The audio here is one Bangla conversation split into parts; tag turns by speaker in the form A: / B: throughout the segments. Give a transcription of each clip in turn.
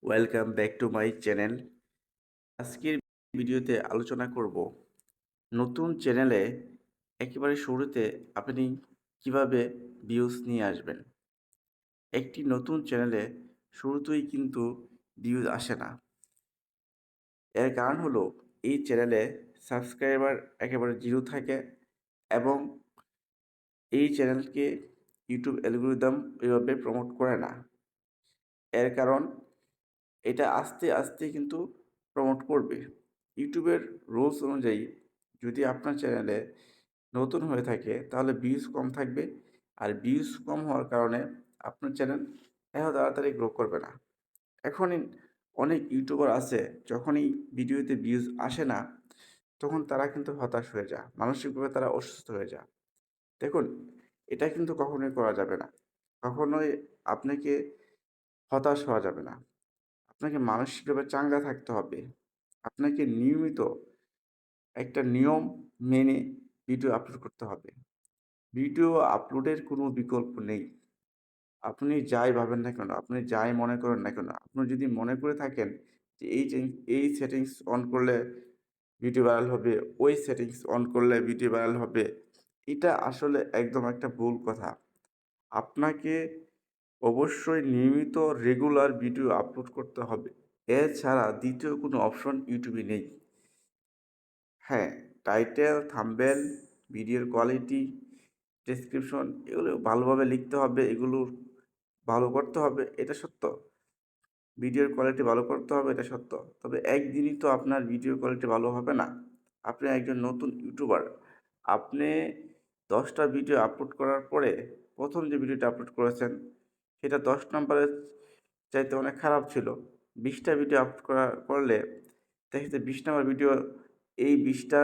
A: Welcome back to my channel. আজকের ভিডিওতে আলোচনা করব নতুন চ্যানেলে একেবারে শুরুতে আপনি কিভাবে ভিউজ নিয়ে আসবেন। একটি নতুন চ্যানেলে শুরুতেই কিন্তু ভিউজ আসে না। এর কারণ হলো এই চ্যানেলে সাবস্ক্রাইবার একেবারে জিরো থাকে এবং এই চ্যানেলকে ইউটিউব অ্যালগরিদম এভাবে প্রমোট করে না। এর কারণ এটা আস্তে আস্তে কিন্তু প্রমোট করবে। ইউটিউবের রুলস অনুযায়ী যদি আপনার চ্যানেলে নতুন হয়ে থাকে তাহলে ভিউজ কম থাকবে, আর ভিউজ কম হওয়ার কারণে আপনার চ্যানেল এত তাড়াতাড়ি গ্রো করবে না। এখনই অনেক ইউটিউবার আছে, যখনই ভিডিওতে ভিউজ আসে না তখন তারা কিন্তু হতাশ হয়ে যায়, মানসিকভাবে তারা অসুস্থ হয়ে যায়। দেখুন, এটা কিন্তু কখনোই করা যাবে না। কখনোই আপনাকে হতাশ হওয়া যাবে না। আপনাকে মানসিকভাবে চাঙ্গা থাকতে হবে। আপনাকে নিয়মিত একটা নিয়ম মেনে ভিডিও আপলোড করতে হবে। ভিডিও আপলোডের কোনো বিকল্প নেই। আপনি যাই ভাবেন না কেন, আপনি যাই মনে করেন না কেন, আপনি যদি মনে করে থাকেন যে এই সেটিংস অন করলে ভিডিও ভাইরাল হবে, ওই সেটিংস অন করলে ভিডিও ভাইরাল হবে, এটা আসলে একদম একটা ভুল কথা। আপনাকে অবশ্যই নিয়মিত রেগুলার ভিডিও আপলোড করতে হবে। এছাড়া দ্বিতীয় কোনো অপশন ইউটিউবে নেই। হ্যাঁ, টাইটেল, থাম্বনেল, ভিডিওর কোয়ালিটি, ডেসক্রিপশন এগুলো ভালোভাবে লিখতে হবে, এগুলো ভালো করতে হবে, এটা সত্য। ভিডিওর কোয়ালিটি ভালো করতে হবে, এটা সত্য। তবে একদিনই তো আপনার ভিডিও কোয়ালিটি ভালো হবে না। আপনি একজন নতুন ইউটিউবার। আপনি ১০টা ভিডিও আপলোড করার পরে ১ম যে ভিডিওটা আপলোড করেছেন সেটা ১০ নম্বরের চাইতে অনেক খারাপ ছিল। ২০টা ভিডিও আপলোড করলে দেখা যাচ্ছে ২০ নম্বর ভিডিও এই ২০টা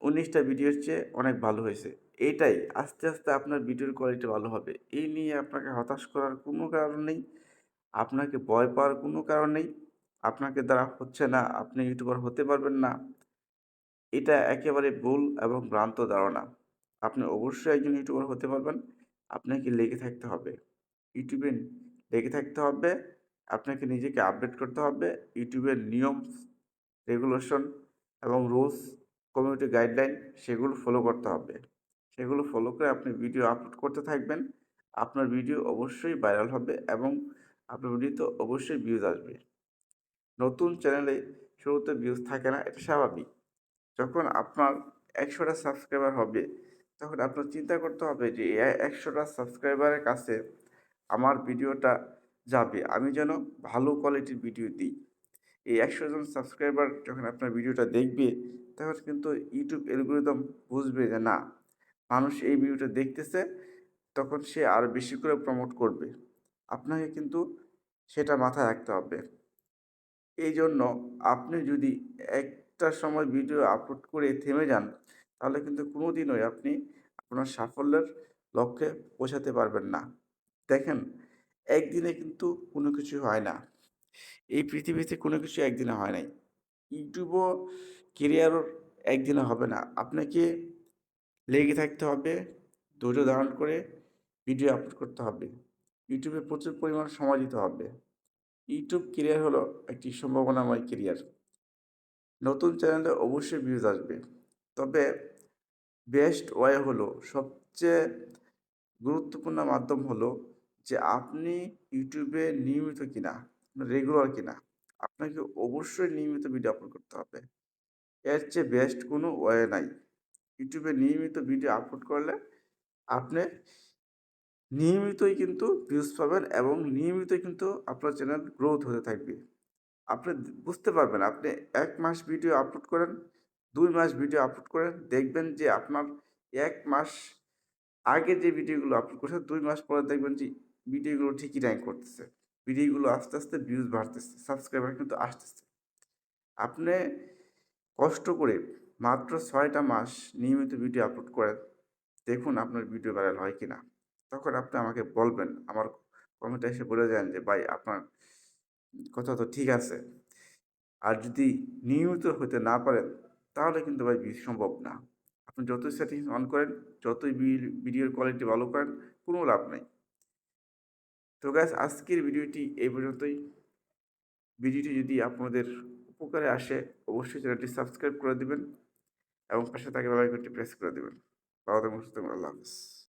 A: ১৯টা ভিডিওর চেয়ে অনেক ভালো হয়েছে। এইটাই আস্তে আস্তে আপনার ভিডিওর কোয়ালিটি ভালো হবে। এই নিয়ে আপনাকে হতাশ করার কোনো কারণ নেই। আপনাকে ভয় পাওয়ার কোনো কারণ নেই। আপনাকে দ্বারা হচ্ছে না, আপনি ইউটিউবার হতে পারবেন না। এটা একেবারে ভুল এবং ভ্রান্ত ধারণা। আপনি অবশ্যই একজন ইউটিউবার হতে পারবেন। আপনাকে লেগে থাকতে হবে। ইউটিউবে লেগে থাকতে হবে। আপনাকে নিজেকে আপডেট করতে হবে। ইউটিউবের নিয়ম, রেগুলেশন এবং রুলস, কমিউনিটি গাইডলাইন সেগুলো ফলো করতে হবে। সেগুলো ফলো করে আপনি ভিডিও আপলোড করতে থাকবেন। আপনার ভিডিও অবশ্যই ভাইরাল হবে এবং আপনার ভিডিওতে অবশ্যই ভিউজ আসবে। নতুন চ্যানেলে শুরুতে ভিউজ থাকে না, এটা স্বাভাবিক। যখন আপনার ১০০টা সাবস্ক্রাইবার হবে তখন আপনার চিন্তা করতে হবে যে এই ১০০টা সাবস্ক্রাইবারের কাছে আমার ভিডিওটা যাবে, আমি যেন ভালো কোয়ালিটির ভিডিও দিই। এই ১০০ জন সাবস্ক্রাইবার যখন আপনার ভিডিওটা দেখবে তখন কিন্তু ইউটিউব অ্যালগরিদম বুঝবে যে না, মানুষ এই ভিডিওটা দেখতেছে, তখন সে আরও বেশি করে প্রমোট করবে। আপনাকে কিন্তু সেটা মাথায় রাখতে হবে। এইজন্য আপনি যদি একটা সময় ভিডিও আপলোড করে থেমে যান, তাহলে কিন্তু কোনোদিনই আপনি আপনার সাফল্যের লক্ষ্যে পৌঁছাতে পারবেন না। দেখেন, একদিনে কিন্তু কোনো কিছু হয় না। এই পৃথিবীতে কোনো কিছু একদিনে হয় নাই। ইউটিউবও কেরিয়ারও একদিনে হবে না। আপনাকে লেগে থাকতে হবে, ধৈর্য ধারণ করে ভিডিও আপলোড করতে হবে। ইউটিউবে প্রচুর পরিমাণ সময় দিতে হবে। ইউটিউব কেরিয়ার হলো একটি সম্ভাবনাময় কেরিয়ার। নতুন চ্যানেলে অবশ্যই ভিউজ আসবে। তবে বেস্ট ওয়ে হলো, সবচেয়ে গুরুত্বপূর্ণ মাধ্যম হলো যে আপনি ইউটিউবে নিয়মিত কিনা, রেগুলার কিনা। আপনাকে অবশ্যই নিয়মিত ভিডিও আপলোড করতে হবে। এর চেয়ে বেস্ট কোনো ওয়ে নাই। ইউটিউবে নিয়মিত ভিডিও আপলোড করলে আপনি নিয়মিতই কিন্তু ভিউজ পাবেন এবং নিয়মিতই কিন্তু আপনার চ্যানেল গ্রোথ হতে থাকবে। আপনি বুঝতে পারবেন, আপনি ১ মাস ভিডিও আপলোড করেন, ২ মাস ভিডিও আপলোড করেন, দেখবেন যে আপনার ১ মাস আগে যে ভিডিওগুলো আপলোড করছেন ২ মাস পরে দেখবেন যে ভিডিওগুলো ঠিকই র্যাঙ্ক করতেছে। ভিডিওগুলো আস্তে আস্তে ভিউজ বাড়তেছে, সাবস্ক্রাইবার কিন্তু আসতেছে। আপনি কষ্ট করে মাত্র ৬ টা মাস নিয়মিত ভিডিও আপলোড করেন, দেখুন আপনার ভিডিও ভাইরাল হয় কিনা। তখন আপনি আমাকে বলবেন, আমার কমেন্টে এসে বলে যান যে ভাই আপনার কথা তো ঠিক আছে। আর যদি নিয়মিত হতে না পারেন তাহলে কিন্তু ভাই সম্ভব না। আপনি যতই সেটিংস অন করেন, যতই ভিডিওর কোয়ালিটি ভালো করেন, কোনো লাভ নাই। তো গাইস, আজকের ভিডিওটি এই পর্যন্তই। ভিডিওটি যদি আপনাদের উপকারে আসে অবশ্যই চ্যানেলটি সাবস্ক্রাইব করে দিবেন এবং পাশে থাকা বেল আইকনটি প্রেস করে দিবেন। ভালো থাকবেন, সুস্থ থাকবেন। আল্লাহ হাফেজ।